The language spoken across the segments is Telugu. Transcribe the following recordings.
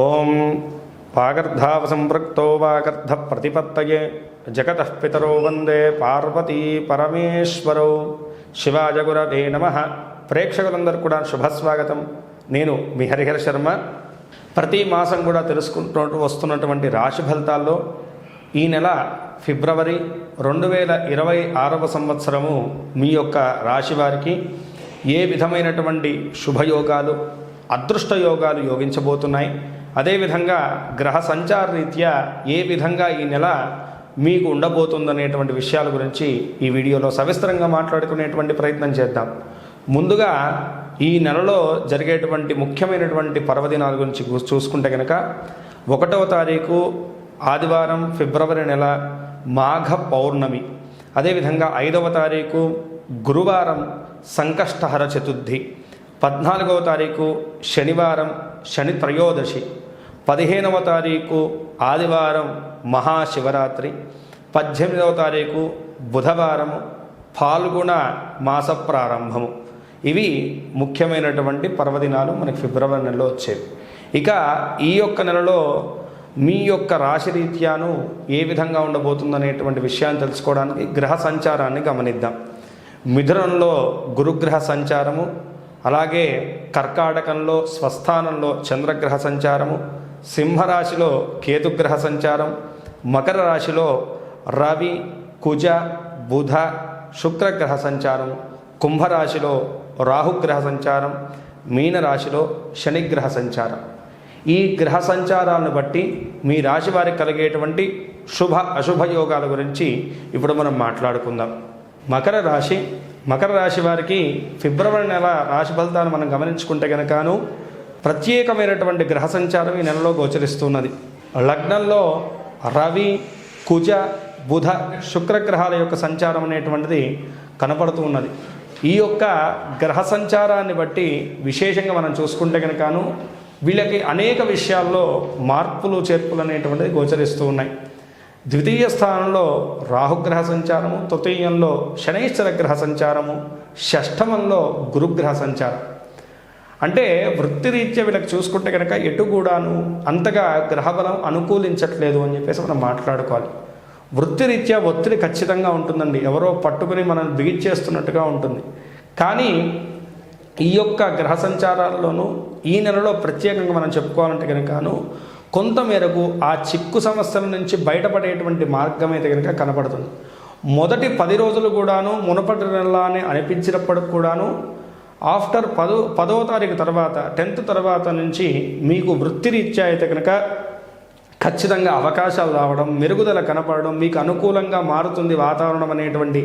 ఓం వాగర్ధావసంపృక్తో వాగర్ధ ప్రతిపత్తయే జగతః పితరో వందే పార్వతీ పరమేశ్వరౌ. శివాయ గురవే నమః. ప్రేక్షకులందరూ కూడా శుభస్వాగతం. నేను మీ హరిహర శర్మ. ప్రతి మాసం కూడా తెలుసుకుంటూ వస్తున్నటువంటి రాశి ఫలితాల్లో ఈ నెల ఫిబ్రవరి 2026 సంవత్సరము మీ యొక్క రాశి వారికి ఏ విధమైనటువంటి శుభయోగాలు అదృష్ట యోగాలు యోగించబోతున్నాయి, అదేవిధంగా గ్రహ సంచార రీత్యా ఏ విధంగా ఈ నెల మీకు ఉండబోతుందనేటువంటి విషయాల గురించి ఈ వీడియోలో సవిస్తరంగా మాట్లాడుకునేటువంటి ప్రయత్నం చేద్దాం. ముందుగా ఈ నెలలో జరిగేటువంటి ముఖ్యమైనటువంటి పర్వదినాల గురించి చూసుకుంటే కనుక 1వ తారీఖు ఆదివారం ఫిబ్రవరి నెల మాఘ పౌర్ణమి, అదేవిధంగా 5వ తారీఖు గురువారం సంకష్టహర చతుర్థి, 14వ తారీఖు శనివారం శని త్రయోదశి, 15వ తారీఖు ఆదివారం మహాశివరాత్రి, 18వ తారీఖు బుధవారము ఫాల్గుణ మాస ప్రారంభము. ఇవి ముఖ్యమైనటువంటి పర్వదినాలు మనకి ఫిబ్రవరి నెలలో వచ్చేవి. ఇక ఈ యొక్క నెలలో మీ యొక్క రాశి రీత్యాను ఏ విధంగా ఉండబోతుందనేటువంటి విషయాన్ని తెలుసుకోవడానికి గ్రహ సంచారాన్ని గమనిద్దాం. మిథునంలో గురుగ్రహ సంచారము, అలాగే కర్కాటకంలో స్వస్థానంలో చంద్రగ్రహ సంచారము, సింహరాశిలో కేతుగ్రహ సంచారం, మకర రాశిలో రవి కుజ బుధ శుక్రగ్రహ సంచారం, కుంభరాశిలో రాహుగ్రహ సంచారం, మీనరాశిలో శనిగ్రహ సంచారం. ఈ గ్రహ సంచారాలను బట్టి మీ రాశి వారికి కలిగేటువంటి శుభ అశుభ యోగాల గురించి ఇప్పుడు మనం మాట్లాడుకుందాం. మకర రాశి వారికి ఫిబ్రవరి నెల రాశి ఫలితాన్ని మనం గమనించుకుంటే కనుకను ప్రత్యేకమైనటువంటి గ్రహ సంచారం ఈ నెలలో గోచరిస్తున్నది. లగ్నంలో రవి కుజ బుధ శుక్రగ్రహాల యొక్క సంచారం అనేటువంటిది కనపడుతూ ఉన్నది. ఈ యొక్క గ్రహ సంచారాన్ని బట్టి విశేషంగా మనం చూసుకుంటే కనుకను వీళ్ళకి అనేక విషయాల్లో మార్పులు చేర్పులు అనేటువంటిది గోచరిస్తూ ఉన్నాయి. ద్వితీయ స్థానంలో రాహుగ్రహ సంచారము, తృతీయంలో శనైశ్చర గ్రహ సంచారము, షష్ఠమంలో గురుగ్రహ సంచారం. అంటే వృత్తిరీత్యా వీళ్ళకి చూసుకుంటే కనుక ఎటు కూడాను అంతగా గ్రహబలం అనుకూలించట్లేదు అని చెప్పేసి మనం మాట్లాడుకోవాలి. వృత్తిరీత్యా ఒత్తిడి ఖచ్చితంగా ఉంటుందండి, ఎవరో పట్టుకుని మనం బిగిచ్చేస్తున్నట్టుగా ఉంటుంది. కానీ ఈ యొక్క గ్రహ సంచారాల్లోనూ ఈ నెలలో ప్రత్యేకంగా మనం చెప్పుకోవాలంటే కనుకను కొంతమేరకు ఆ చిక్కు సమస్యల నుంచి బయటపడేటువంటి మార్గం అయితే కనుక కనపడుతుంది. మొదటి 10 రోజులు కూడాను మునపటి నెలనే అనిపించినప్పటికి కూడాను ఆఫ్టర్ 10వ తారీఖు తర్వాత 10th తర్వాత నుంచి మీకు వృత్తిరీత్యా అయితే కనుక ఖచ్చితంగా అవకాశాలు రావడం, మెరుగుదల కనపడడం, మీకు అనుకూలంగా మారుతుంది వాతావరణం అనేటువంటి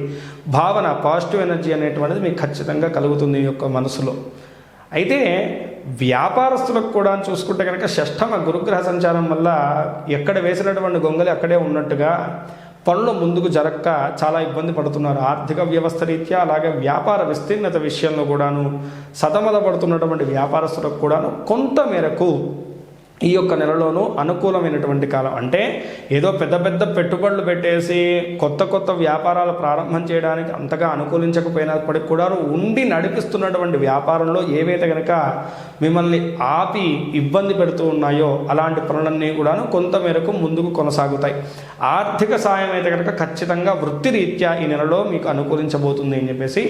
భావన, పాజిటివ్ ఎనర్జీ అనేటువంటిది మీకు ఖచ్చితంగా కలుగుతుంది ఈ యొక్క మనసులో. అయితే వ్యాపారస్తులకు కూడా చూసుకుంటే కనుక షష్ఠమ గురుగ్రహ సంచారం వల్ల ఎక్కడ వేసినటువంటి గొంగలి అక్కడే ఉన్నట్టుగా పనులు ముందుకు జరగక చాలా ఇబ్బంది పడుతున్నారు. ఆర్థిక వ్యవస్థ రీత్యా అలాగే వ్యాపార విస్తీర్ణత విషయంలో కూడాను సతమత పడుతున్నటువంటి వ్యాపారస్తులకు కూడాను కొంత మేరకు ఈ యొక్క నెలలోనూ అనుకూలమైనటువంటి కాలం. అంటే ఏదో పెద్ద పెద్ద పెట్టుబడులు పెట్టేసి కొత్త వ్యాపారాలు ప్రారంభం చేయడానికి అంతగా అనుకూలించకపోయినప్పటికీ కూడా ఉండి నడిపిస్తున్నటువంటి వ్యాపారంలో ఏవైతే కనుక మిమ్మల్ని ఆపి ఇబ్బంది పెడుతూ ఉన్నాయో అలాంటి పనులన్నీ కూడాను కొంత మేరకు ముందుకు కొనసాగుతాయి. ఆర్థిక సాయం అయితే కనుక ఖచ్చితంగా వృత్తిరీత్యా ఈ నెలలో మీకు అనుకూలించబోతుంది అని చెప్పేసి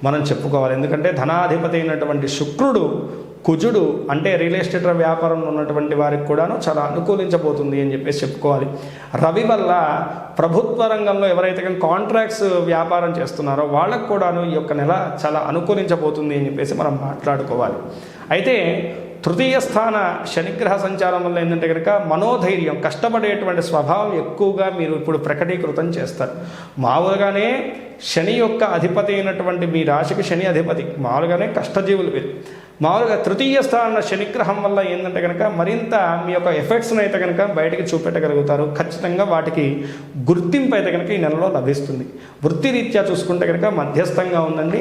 మనం చెప్పుకోవాలి. ఎందుకంటే ధనాధిపతి అయినటువంటి శుక్రుడు కుజుడు అంటే రియల్ ఎస్టేట్ వ్యాపారంలో ఉన్నటువంటి వారికి కూడాను చాలా అనుకూలించబోతుంది అని చెప్పేసి చెప్పుకోవాలి. రవి వల్ల ప్రభుత్వ రంగంలో ఎవరైతే కాంట్రాక్ట్స్ వ్యాపారం చేస్తున్నారో వాళ్ళకు కూడాను ఈ యొక్క నెల చాలా అనుకూలించబోతుంది అని చెప్పేసి మనం మాట్లాడుకోవాలి. అయితే తృతీయ స్థాన శనిగ్రహ సంచారం వల్ల ఏంటంటే కనుక మనోధైర్యం, కష్టపడేటువంటి స్వభావం ఎక్కువగా మీరు ఇప్పుడు ప్రకటీకృతం చేస్తారు. మామూలుగానే శని యొక్క అధిపతి అయినటువంటి మీ రాశికి శని అధిపతి మామూలుగానే కష్టజీవులు వీరు. మామూలుగా తృతీయ స్థాన శనిగ్రహం వల్ల ఏంటంటే కనుక మరింత మీ యొక్క ఎఫెక్ట్స్ని అయితే కనుక బయటికి చూపెట్టగలుగుతారు. ఖచ్చితంగా వాటికి గుర్తింపు అయితే కనుక ఈ నెలలో లభిస్తుంది. వృత్తిరీత్యా చూసుకుంటే కనుక మధ్యస్థంగా ఉందండి.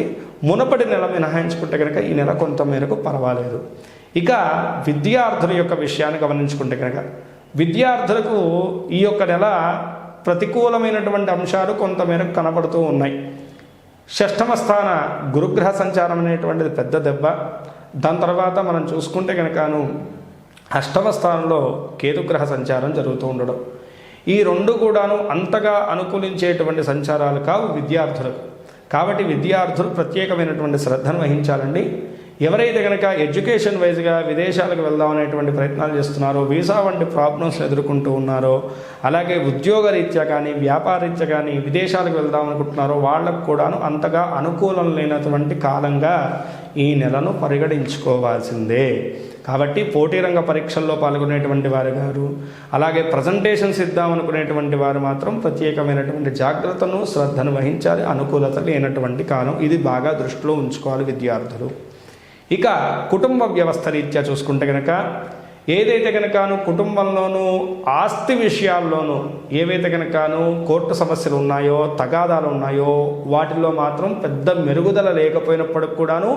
మునపటి నెల మినహాయించుకుంటే కనుక ఈ నెల కొంత మేరకు పర్వాలేదు. ఇక విద్యార్థుల యొక్క విషయాన్ని గమనించుకుంటే కనుక విద్యార్థులకు ఈ యొక్క నెల ప్రతికూలమైనటువంటి అంశాలు కొంతమేరకు కనబడుతూ ఉన్నాయి. షష్ఠమ స్థాన గురుగ్రహ సంచారం అనేటువంటిది పెద్ద దెబ్బ. దాని తర్వాత మనం చూసుకుంటే కనుకను అష్టమ స్థానంలో కేతుగ్రహ సంచారం జరుగుతూ ఉండడం, ఈ రెండు కూడాను అంతగా అనుకూలించేటువంటి సంచారాలు కావు విద్యార్థులకు. కాబట్టి విద్యార్థులు ప్రత్యేకమైనటువంటి శ్రద్ధను వహించాలండి. ఎవరైతే కనుక ఎడ్యుకేషన్ వైజ్గా విదేశాలకు వెళ్దామనేటువంటి ప్రయత్నాలు చేస్తున్నారో, వీసా వంటి ప్రాబ్లమ్స్ని ఎదుర్కొంటూ ఉన్నారో, అలాగే ఉద్యోగ రీత్యా కానీ వ్యాపారరీత్యా కానీ విదేశాలకు వెళ్దాం అనుకుంటున్నారో వాళ్ళకు కూడాను అంతగా అనుకూలం లేనటువంటి కాలంగా ఈ నెలను పరిగణించుకోవాల్సిందే. కాబట్టి పోటీ రంగ పరీక్షల్లో పాల్గొనేటువంటి వారు గారు, అలాగే ప్రజెంటేషన్స్ ఇద్దామనుకునేటువంటి వారు మాత్రం ప్రత్యేకమైనటువంటి జాగ్రత్తను శ్రద్ధను వహించాలి. అనుకూలత లేనటువంటి కాలం ఇది, బాగా దృష్టిలో ఉంచుకోవాలి విద్యార్థులు. ఇక కుటుంబ వ్యవస్థ రీత్యా చూసుకుంటే కనుక ఏదైతే కనుకను కుటుంబంలోనూ ఆస్తి విషయాల్లోనూ ఏవైతే కనుకను కోర్టు సమస్యలు ఉన్నాయో, తగాదాలు ఉన్నాయో వాటిల్లో మాత్రం పెద్ద మెరుగుదల లేకపోయినప్పటికి కూడాను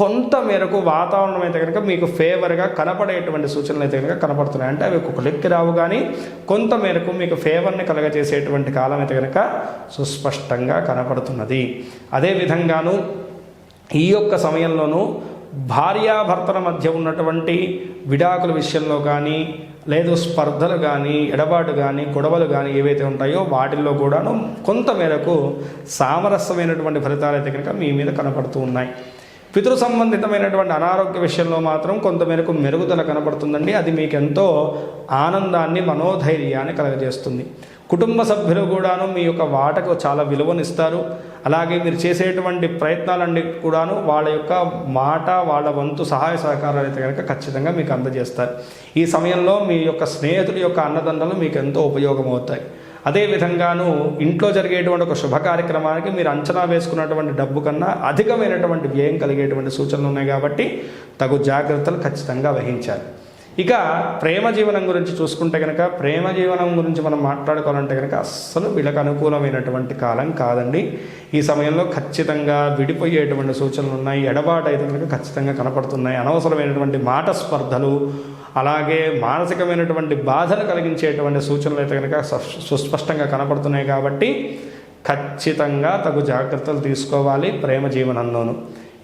కొంత మేరకు వాతావరణం అయితే కనుక మీకు ఫేవర్గా కనపడేటువంటి సూచనలు అయితే కనుక కనపడుతున్నాయి. అంటే అవి ఒక లెక్కి రావు, కానీ కొంత మేరకు మీకు ఫేవర్ని కలగజేసేటువంటి కాలం అయితే కనుక సుస్పష్టంగా కనపడుతున్నది. అదేవిధంగాను ఈ యొక్క సమయంలోనూ భార్యాభర్తల మధ్య ఉన్నటువంటి విడాకుల విషయంలో కానీ, లేదు స్పర్ధలు కానీ, ఎడబాటు కానీ, గొడవలు కానీ ఏవైతే ఉంటాయో వాటిల్లో కూడాను కొంత మేరకు సామరస్యమైనటువంటి ఫలితాలు అయితే కనుక మీ మీద కనపడుతూ ఉన్నాయి. పితృ సంబంధితమైనటువంటి అనారోగ్య విషయంలో మాత్రం కొంతమేరకు మెరుగుదల కనబడుతుందండి. అది మీకు ఎంతో ఆనందాన్ని, మనోధైర్యాన్ని కలగజేస్తుంది. కుటుంబ సభ్యులు కూడాను మీ యొక్క వాటకు చాలా విలువనిస్తారు. అలాగే మీరు చేసేటువంటి ప్రయత్నాలన్నీ కూడాను వాళ్ళ యొక్క మాట, వాళ్ళ వంతు సహాయ సహకారాలు అయితే కనుక ఖచ్చితంగా మీకు అందజేస్తారు. ఈ సమయంలో మీ యొక్క స్నేహితుల యొక్క అన్నదండలు మీకు ఎంతో ఉపయోగమవుతాయి. అదేవిధంగాను ఇంట్లో జరిగేటువంటి ఒక శుభ కార్యక్రమానికి మీరు అంచనా వేసుకున్నటువంటి డబ్బు కన్నా అధికమైనటువంటి వ్యయం కలిగేటువంటి సూచనలు ఉన్నాయి. కాబట్టి తగు జాగ్రత్తలు ఖచ్చితంగా వహించాలి. ఇక ప్రేమ జీవనం గురించి చూసుకుంటే కనుక, ప్రేమ జీవనం గురించి మనం మాట్లాడుకోవాలంటే కనుక అస్సలు వీళ్ళకి అనుకూలమైనటువంటి కాలం కాదండి. ఈ సమయంలో ఖచ్చితంగా విడిపోయేటువంటి సూచనలు ఉన్నాయి. ఎడబాటు అయితే కనుక ఖచ్చితంగా కనపడుతున్నాయి. అనవసరమైనటువంటి మాట స్పర్ధలు, అలాగే మానసికమైనటువంటి బాధలు కలిగించేటువంటి సూచనలు అయితే కనుక సుస్పష్టంగా కనపడుతున్నాయి. కాబట్టి ఖచ్చితంగా తగు జాగ్రత్తలు తీసుకోవాలి ప్రేమ జీవనంలోనూ.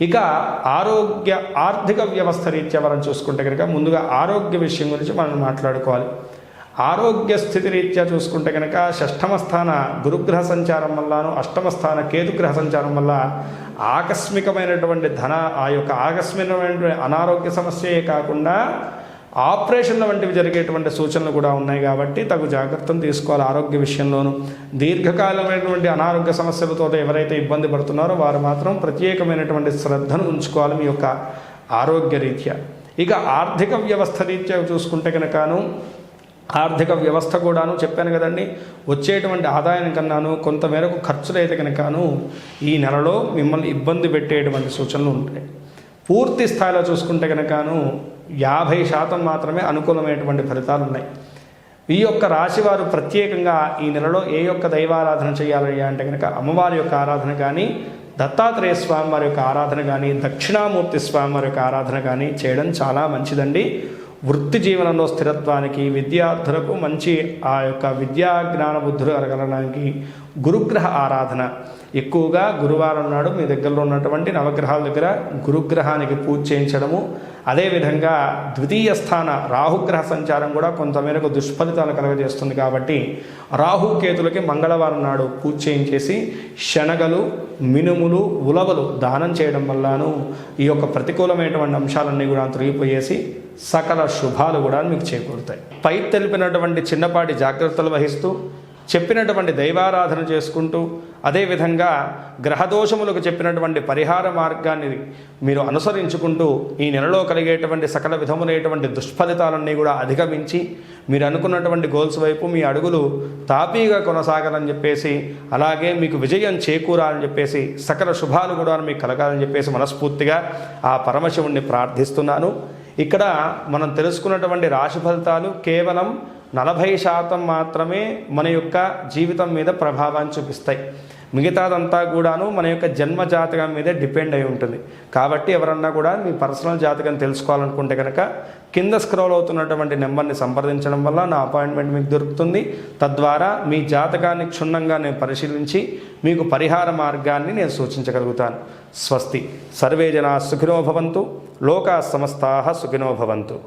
ఇక ఆర్థిక వ్యవస్థ రీత్యా మనం చూసుకుంటే కనుక ముందుగా ఆరోగ్య విషయం గురించి మనం మాట్లాడుకోవాలి. ఆరోగ్య స్థితి రీత్యా చూసుకుంటే కనుక షష్ఠమ స్థాన గురుగ్రహ సంచారం వల్లను, అష్టమ స్థాన కేతుగ్రహ సంచారం వల్ల ఆకస్మికమైనటువంటి ఆకస్మికమైనటువంటి అనారోగ్య సమస్యే కాకుండా ఆపరేషన్ల వంటివి జరిగేటువంటి సూచనలు కూడా ఉన్నాయి. కాబట్టి తగు జాగ్రత్తలు తీసుకోవాలి ఆరోగ్య విషయంలోనూ. దీర్ఘకాలమైనటువంటి అనారోగ్య సమస్యలతో ఎవరైతే ఇబ్బంది పడుతున్నారో వారు మాత్రం ప్రత్యేకమైనటువంటి శ్రద్ధను ఉంచుకోవాలి మీ యొక్క ఆరోగ్య రీత్యా. ఇక ఆర్థిక వ్యవస్థ రీత్యా చూసుకుంటే కనుకను ఆర్థిక వ్యవస్థ కూడాను చెప్పాను కదండి, వచ్చేటువంటి ఆదాయం కన్నాను కొంతమేరకు ఖర్చులు అయితే కనుకను ఈ నెలలో మిమ్మల్ని ఇబ్బంది పెట్టేటువంటి సూచనలు ఉంటాయి. పూర్తి స్థాయిలో చూసుకుంటే కనుకను 50% మాత్రమే అనుకూలమైనటువంటి ఫలితాలు ఉన్నాయి. ఈ యొక్క రాశివారు ప్రత్యేకంగా ఈ నెలలో ఏ యొక్క దైవారాధన చేయాలి అంటే కనుక అమ్మవారి యొక్క ఆరాధన కానీ, దత్తాత్రేయ స్వామి వారి యొక్క ఆరాధన కానీ, దక్షిణామూర్తి స్వామి వారి యొక్క ఆరాధన కానీ చేయడం చాలా మంచిదండి. వృత్తి జీవనంలో స్థిరత్వానికి, విద్యార్థులకు మంచి ఆ యొక్క విద్యా జ్ఞాన బుద్ధులు కలగడానికి గురుగ్రహ ఆరాధన ఎక్కువగా గురువారం నాడు మీ దగ్గరలో ఉన్నటువంటి నవగ్రహాల దగ్గర గురుగ్రహానికి పూజ చేయించడము. అదేవిధంగా ద్వితీయ స్థాన రాహుగ్రహ సంచారం కూడా కొంతమేరకు దుష్ఫలితాలు కలగజేస్తుంది. కాబట్టి రాహుకేతులకి మంగళవారం నాడు పూజ చేయించేసి శనగలు, మినుములు, ఉలవలు దానం చేయడం వల్లను ఈ యొక్క ప్రతికూలమైనటువంటి అంశాలన్నీ కూడా తొలగిపోయేసి సకల శుభాలు కూడా మీకు చేకూరుతాయి. పై తెలిపినటువంటి చిన్నపాటి జాగ్రత్తలు వహిస్తూ చెప్పినటువంటి దైవారాధన చేసుకుంటూ, అదేవిధంగా గ్రహదోషములకు చెప్పినటువంటి పరిహార మార్గాన్ని మీరు అనుసరించుకుంటూ ఈ నెలలో కలిగేటువంటి సకల విధములైనటువంటి దుష్ఫలితాలన్నీ కూడా అధిగమించి మీరు అనుకున్నటువంటి గోల్స్ వైపు మీ అడుగులు తాపీగా కొనసాగాలని చెప్పేసి, అలాగే మీకు విజయం చేకూరాలని చెప్పేసి, సకల శుభాలు కూడా మీకు కలగాలని చెప్పేసి మనస్ఫూర్తిగా ఆ పరమశివుణ్ణి ప్రార్థిస్తున్నాను. ఇక్కడ మనం తెలుసుకున్నటువంటి రాశి ఫలితాలు కేవలం 40% మాత్రమే మన యొక్క జీవితం మీద ప్రభావాన్ని చూపిస్తాయి. మిగతాదంతా కూడాను మన యొక్క జన్మ జాతకం మీదే డిపెండ్ అయి ఉంటుంది. కాబట్టి ఎవరన్నా కూడా మీ పర్సనల్ జాతకం తెలుసుకోవాలనుకుంటే కనుక కింద స్క్రోల్ అవుతున్నటువంటి నెంబర్ని సంప్రదించడం వల్ల నా అపాయింట్మెంట్ మీకు దొరుకుతుంది. తద్వారా మీ జాతకాన్ని క్షుణ్ణంగా నేను పరిశీలించి మీకు పరిహార మార్గాన్ని నేను సూచించగలుగుతాను. స్వస్తి. సర్వే జనా సుఖినో భవంతు. లోకా సమస్తాః సుఖినో భవంతు.